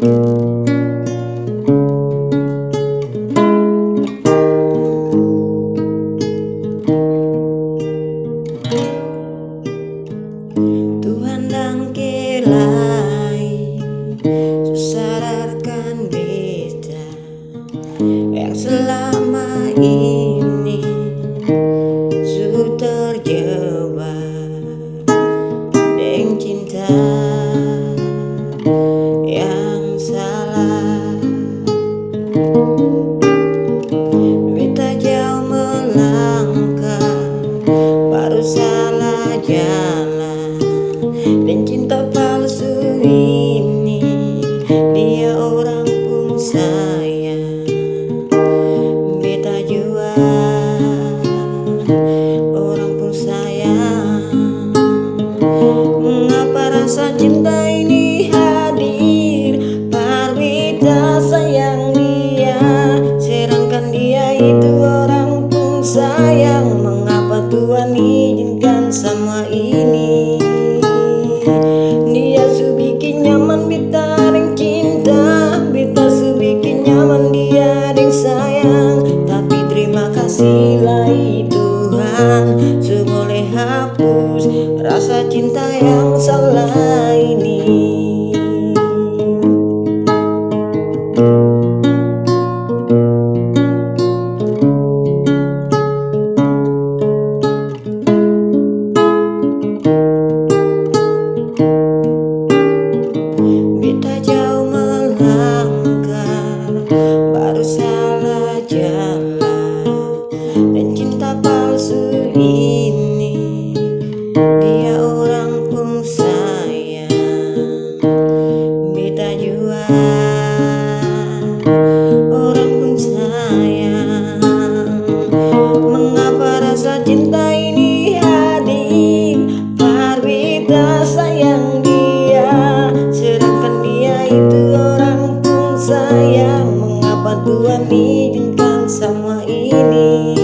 Tuhan dan kelai sadarkan beta yang selama ini sudah terjebak dengan cinta yang salah. Beta jauh melangkah, baru salah jalan, dan cinta palsu ini dia orang pun sayang. Beta jua orang pun sayang. Mengapa rasa cinta ini hadir? Par beta sayang dia, sedangkan dia itu orang pun sayang. Mengapa Tuhan izinkan semua ini? Dia su bikin nyaman beta deng cinta, beta su bikin nyaman dia deng sayang. Tapi terima kasih lah Tuhan, su boleh hapus rasa cinta yang salah ini. Beta jauh melangkah, baru salah jalan, dan cinta palsu ini dia orang pun sayang. Beta jua orang pun sayang. Mengapa rasa cinta ini hadir? Par beta sayang dia, sedangkan dia itu orang pun sayang. Mengapa Tuhan izinkan semua ini?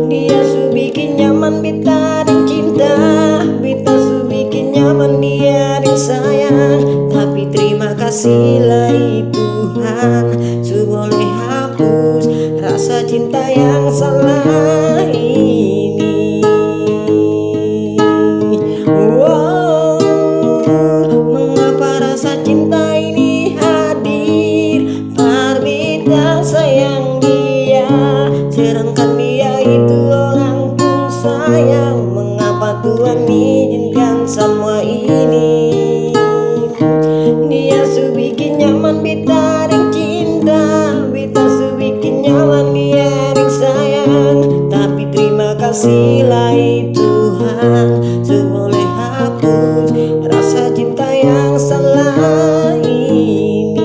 Dia su bikin nyaman beta deng cinta, beta su bikin nyaman dia deng sayang. Tapi terima kasih lah Tuhan, su boleh hapus rasa cinta yang salah ini. Wow, mengapa rasa cinta ini hadir? Par beta sayang dia, sedangkan dia itu orang pun sayang. Mengapa Tuhan izinkan semua ini? Dia su bikin nyaman beta deng cinta, beta su bikin nyaman dia deng sayang. Tapi terima kasih lah Tuhan, su boleh hapus rasa cinta yang salah ini.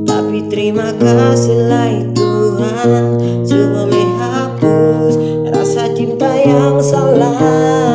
Tapi terima kasih lah Tuhan, su boleh hapus rasa cinta yang salah